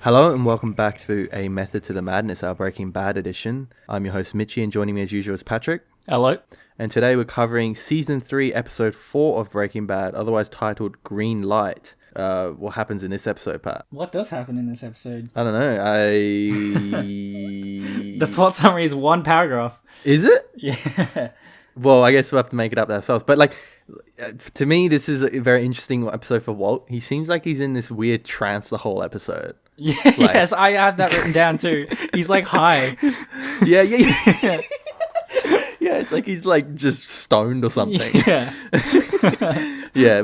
Hello and welcome back to A Method to the Madness, our Breaking Bad edition. I'm your host Mitchie, and joining me as usual is Patrick. Hello. And today we're covering Season 3, Episode 4 of Breaking Bad, otherwise titled Green Light. What happens in this episode, Pat? What does happen in this episode? I don't know. The plot summary is one paragraph. Is it? Yeah. Well, I guess we'll have to make it up ourselves. But to me, this is a very interesting episode for Walt. He seems like he's in this weird trance the whole episode. Yeah, yes, I have that written down too. He's like high. Yeah. Yeah, it's like he's like just stoned or something. Yeah. Yeah.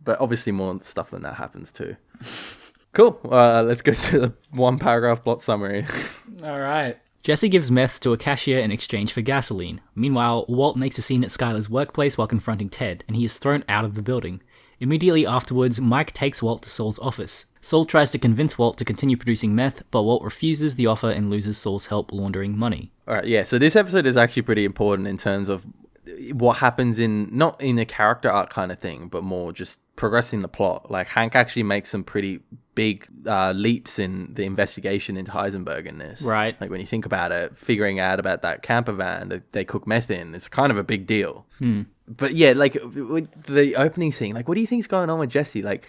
But obviously more stuff than that happens too. Cool. Let's go to the one paragraph plot summary. All right. Jesse gives meth to a cashier in exchange for gasoline. Meanwhile, Walt makes a scene at Skyler's workplace while confronting Ted, and he is thrown out of the building. Immediately afterwards, Mike takes Walt to Saul's office. Saul tries to convince Walt to continue producing meth, but Walt refuses the offer and loses Saul's help laundering money. Alright, yeah, so this episode is actually pretty important in terms of what happens not in a character arc kind of thing, but more just progressing the plot. Like, Hank actually makes some pretty big leaps in the investigation into Heisenberg in this. Right. Like, when you think about it, figuring out about that camper van that they cook meth in, it's kind of a big deal. But yeah, like, with the opening scene, like, what do you think's going on with Jesse? Like,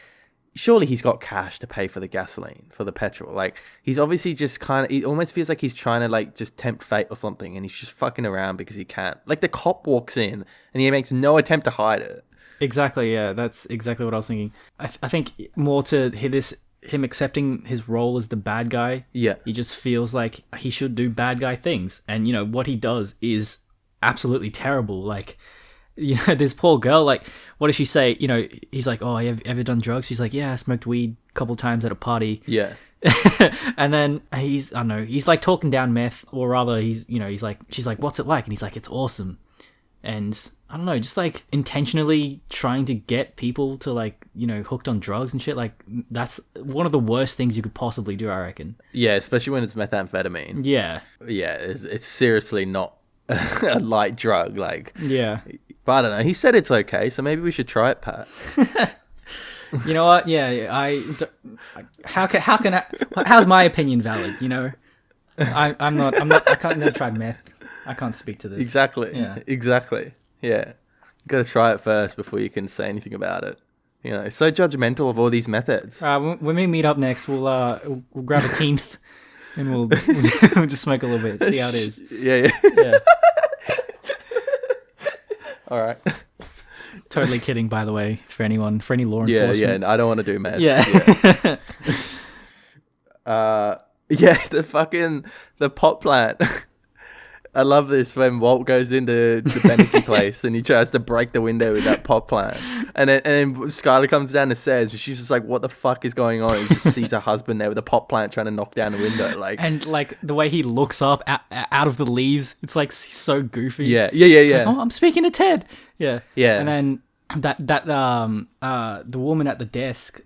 surely he's got cash to pay for the gasoline, for the petrol. Like, he's obviously just kind of, it almost feels like he's trying to, like, just tempt fate or something, and he's just fucking around because he can't. Like, the cop walks in, and he makes no attempt to hide it. Exactly, yeah, that's exactly what I was thinking. I think more to hear this, him accepting his role as the bad guy, yeah, he just feels like he should do bad guy things. And, you know, what he does is absolutely terrible. Like, you know, this poor girl, like, what does she say? You know, he's like, oh, have you ever done drugs? She's like, yeah, I smoked weed a couple times at a party. Yeah. And then he's like talking down meth, or rather she's like, what's it like? And he's like, it's awesome. And I don't know, just like intentionally trying to get people to, like, you know, hooked on drugs and shit. Like, that's one of the worst things you could possibly do, I reckon. Yeah, especially when it's methamphetamine. Yeah. Yeah, it's seriously not a light drug. Like, yeah. But I don't know. He said it's okay, so maybe we should try it, Pat. You know what? Yeah, how's my opinion valid? You know, I can't never tried meth. I can't speak to this. Exactly. Yeah. Exactly. Yeah. You gotta try it first before you can say anything about it. You know, it's so judgmental of all these methods. When we meet up next, we'll grab a teenth and we'll just smoke a little bit, see how it is. Yeah. All right. Totally kidding, by the way, for any law enforcement. Yeah, I don't want to do meth. Yeah. The pot plant. I love this when Walt goes into the Beneke place and he tries to break the window with that pot plant. And then Skyler comes down the stairs and she's just like, what the fuck is going on? And she just sees her husband there with a pot plant trying to knock down the window. And like the way he looks up out of the leaves, it's like so goofy. Yeah. Like, oh, I'm speaking to Ted. Yeah. Yeah. And then the woman at the desk,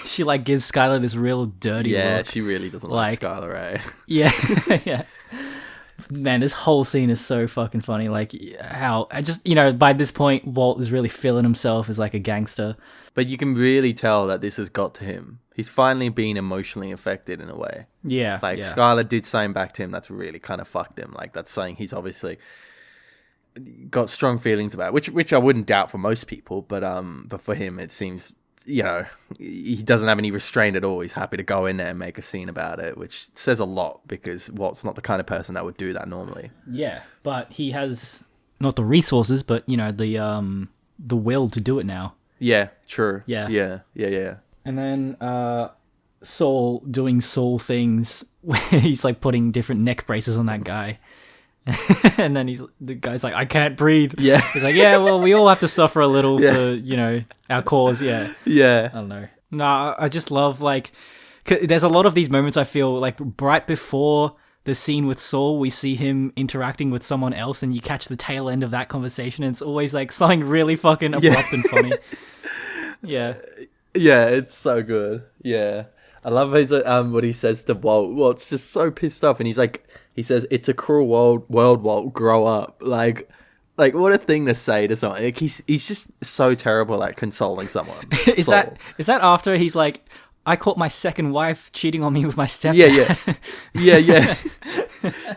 she like gives Skyler this real dirty look. Yeah, she really doesn't like Skyler, eh? Yeah. Yeah. Man, this whole scene is so fucking funny. Like, how I just, you know, by this point, Walt is really feeling himself as like a gangster. But you can really tell that this has got to him. He's finally been emotionally affected in a way. Yeah. Like, yeah. Skyler did something back to him that's really kind of fucked him. Like, that's something he's obviously got strong feelings about, which I wouldn't doubt for most people. But for him, it seems, you know, he doesn't have any restraint at all. He's happy to go in there and make a scene about it, which says a lot because Walt's not the kind of person that would do that normally. Yeah, but he has not the resources, but, you know, the will to do it now. Yeah, true. Yeah. Yeah. And then Saul doing Saul things where he's like putting different neck braces on that guy. And then the guy's like, I can't breathe. Yeah. He's like, yeah, well, we all have to suffer a little for, you know, our cause. Yeah. Yeah. I don't know. No, I just love, like, there's a lot of these moments I feel like right before the scene with Saul, we see him interacting with someone else and you catch the tail end of that conversation and it's always like something really fucking abrupt and funny. Yeah. Yeah, it's so good. Yeah. I love his, what he says to Walt. Walt's just so pissed off and he says, it's a cruel world, Walt, grow up. Like, what a thing to say to someone. Like, he's just so terrible at consoling someone. Is that after he's like, I caught my second wife cheating on me with my stepdad. Yeah.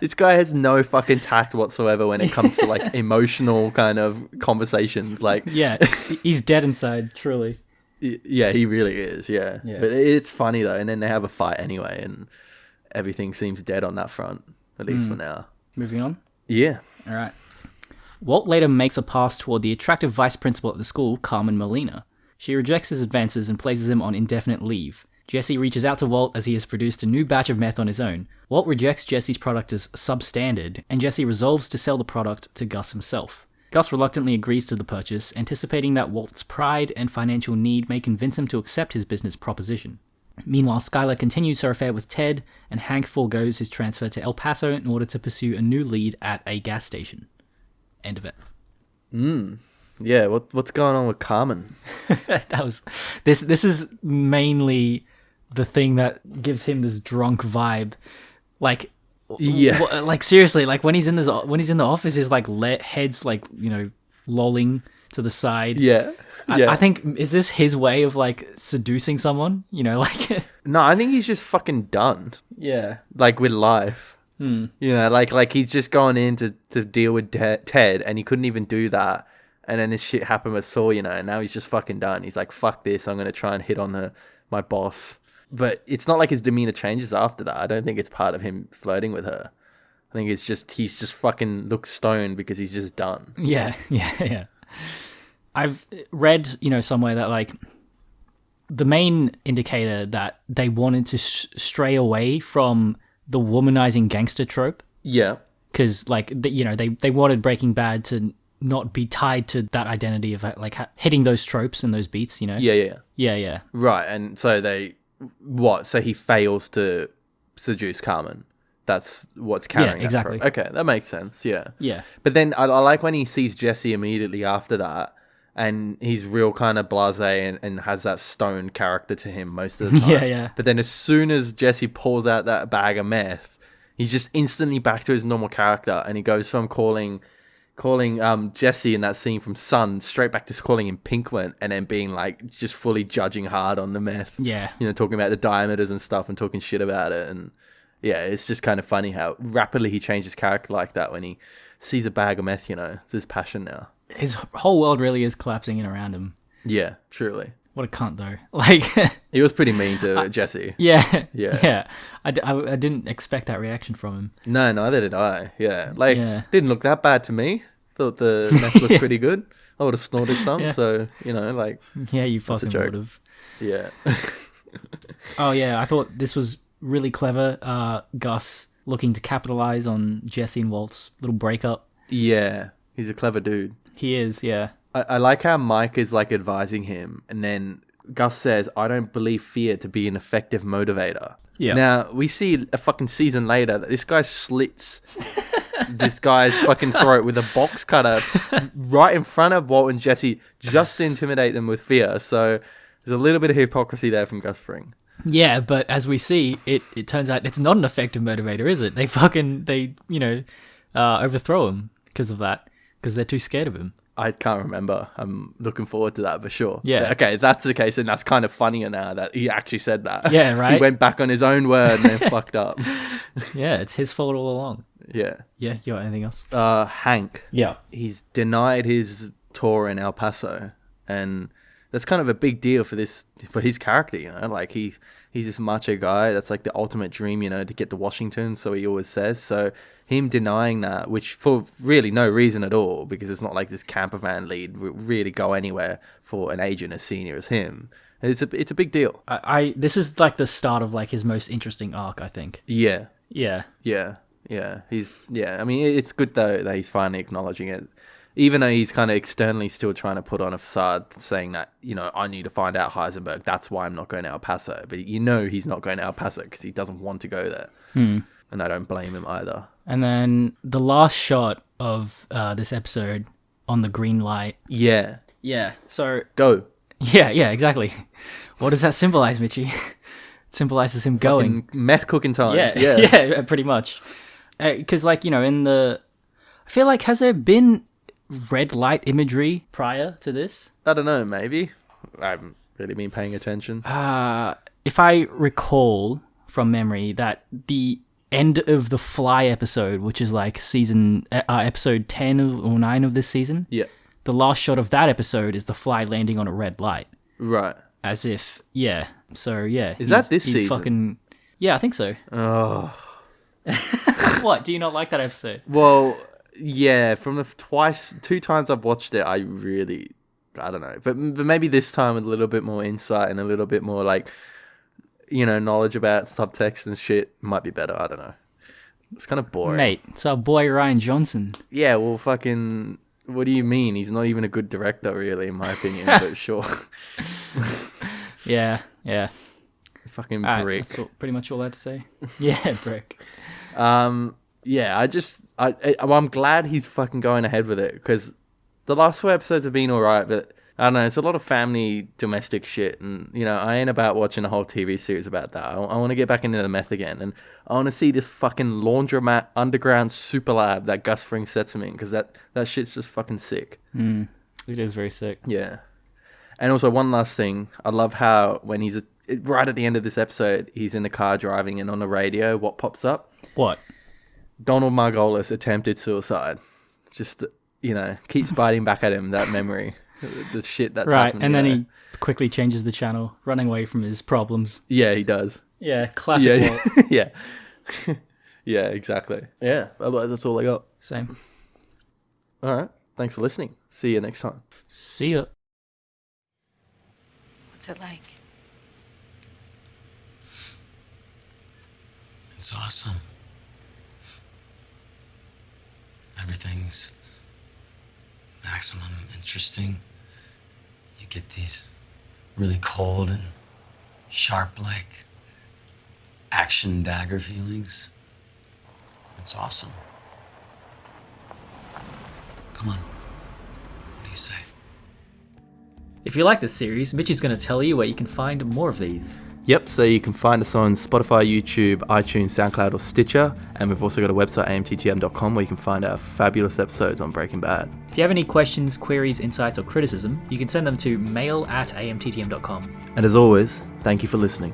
This guy has no fucking tact whatsoever when it comes to like emotional kind of conversations. Like, yeah, he's dead inside, truly. Yeah, he really is. Yeah, but it's funny though. And then they have a fight anyway, and everything seems dead on that front, at least for now. Moving on. Yeah. All right. Walt later makes a pass toward the attractive vice principal at the school, Carmen Molina. She rejects his advances and places him on indefinite leave. Jesse reaches out to Walt as he has produced a new batch of meth on his own. Walt rejects Jesse's product as substandard, and Jesse resolves to sell the product to Gus himself. Gus reluctantly agrees to the purchase, anticipating that Walt's pride and financial need may convince him to accept his business proposition. Meanwhile, Skylar continues her affair with Ted, and Hank forgoes his transfer to El Paso in order to pursue a new lead at a gas station. End of it. Yeah, what's going on with Carmen? This is mainly the thing that gives him this drunk vibe. Like, like seriously, like when he's in the office, his like head's like, you know, lolling to the side. Yeah. I think, is this his way of like seducing someone? You know, like No, I think he's just fucking done. Yeah. Like with life. You know, like he's just gone in to deal with Ted, and he couldn't even do that. And then this shit happened with Saul, you know, and now he's just fucking done. He's like, fuck this, I'm going to try and hit on my boss. But it's not like his demeanor changes after that. I don't think it's part of him flirting with her. I think it's just, he's just fucking looks stoned because he's just done. Yeah. I've read, you know, somewhere that like the main indicator that they wanted to stray away from the womanizing gangster trope. Yeah. Because like, you know, they wanted Breaking Bad to not be tied to that identity of like hitting those tropes and those beats, you know? Yeah. Right, and so so he fails to seduce Carmen. That's what's carrying that exactly. trope. Okay, that makes sense, yeah. Yeah. But then I like when he sees Jesse immediately after that, and he's real kind of blasé and has that stoned character to him most of the time. Yeah. But then as soon as Jesse pulls out that bag of meth, he's just instantly back to his normal character, and he goes from calling Jesse in that scene from Sun straight back to calling him Pinkman, and then being like just fully judging hard on the meth. Yeah. You know, talking about the diameters and stuff and talking shit about it. And yeah, it's just kind of funny how rapidly he changes character like that when he sees a bag of meth, you know. It's his passion now. His whole world really is collapsing in around him. Yeah, truly. What a cunt, though. Like, he was pretty mean to Jesse. Yeah. I didn't expect that reaction from him. No, neither did I. Yeah, like, didn't look that bad to me. Thought the meth looked pretty good. I would have snorted some, so, you know, like... Yeah, you fucking would have. Yeah. Oh, yeah, I thought this was really clever. Gus looking to capitalize on Jesse and Walt's little breakup. Yeah, he's a clever dude. He is, yeah. I like how Mike is like advising him, and then Gus says, I don't believe fear to be an effective motivator. Yeah. Now, we see a fucking season later that this guy slits this guy's fucking throat with a box cutter right in front of Walt and Jesse just to intimidate them with fear. So there's a little bit of hypocrisy there from Gus Fring. Yeah, but as we see, it turns out it's not an effective motivator, is it? They overthrow him because of that, because they're too scared of him. I can't remember. I'm looking forward to that for sure. Yeah. Okay, if that's the case, and that's kind of funnier now that he actually said that. Yeah, right? He went back on his own word and then fucked up. Yeah, it's his fault all along. Yeah. Yeah, you got anything else? Hank. Yeah. He's denied his tour in El Paso, and that's kind of a big deal for his character, you know? Like, he's this macho guy. That's like the ultimate dream, you know, to get to Washington, so he always says. So him denying that, which for really no reason at all, because it's not like this camper van lead would really go anywhere for an agent as senior as him. It's a big deal. This is like the start of like his most interesting arc, I think. Yeah. Yeah. I mean, it's good though that he's finally acknowledging it, even though he's kind of externally still trying to put on a facade, saying that, you know, I need to find out Heisenberg. That's why I'm not going to El Paso. But you know, he's not going to El Paso because he doesn't want to go there. And I don't blame him either. And then the last shot of this episode on the green light. Yeah. Yeah. So go. Yeah, exactly. What does that symbolize, Mitchie? It symbolizes him going. Meth cooking time. Yeah, pretty much. Because, like, you know, I feel like, has there been red light imagery prior to this? I don't know, maybe. I haven't really been paying attention. if I recall from memory, that the end of the Fly episode, which is like episode 10 or 9 of this season, Yeah. the last shot of that episode is the Fly landing on a red light. Right. As if, yeah. So, yeah. Is that this he's season? Fucking, yeah, I think so. Oh. What? Do you not like that episode? Well, yeah. From the 2 times I've watched it, I don't know. But maybe this time with a little bit more insight and a little bit more like, knowledge about subtext and shit might be better. I don't know. It's kind of boring. Mate, it's our boy Ryan Johnson. Yeah, well, fucking... What do you mean? He's not even a good director, really, in my opinion, but sure. Yeah. Fucking All right, brick. that's pretty much all I had to say. Yeah, brick. Yeah, I'm glad he's fucking going ahead with it, because the last 4 episodes have been alright, but I don't know, it's a lot of family, domestic shit, and, I ain't about watching a whole TV series about that. I want to get back into the meth again, and I want to see this fucking laundromat underground super lab that Gus Fring sets him in, because that shit's just fucking sick. It is very sick. Yeah. And also, one last thing, I love how when he's, right at the end of this episode, he's in the car driving, and on the radio, what pops up? What? Donald Margolis attempted suicide. Just, keeps biting back at him, that memory. The shit that's right, happened. And then he quickly changes the channel, running away from his problems. Yeah, he does. Yeah, classic Walt. Yeah. Yeah, exactly. Yeah, otherwise that's all I got. Same. All right. Thanks for listening. See you next time. See ya. What's it like? It's awesome. Everything's maximum interesting. You get these really cold and sharp, like action dagger feelings. It's awesome. Come on. What do you say? If you like this series, Mitchie's going to tell you where you can find more of these. Yep, so you can find us on Spotify, YouTube, iTunes, SoundCloud, or Stitcher. And we've also got a website, amttm.com, where you can find our fabulous episodes on Breaking Bad. If you have any questions, queries, insights, or criticism, you can send them to mail@amttm.com. And as always, thank you for listening.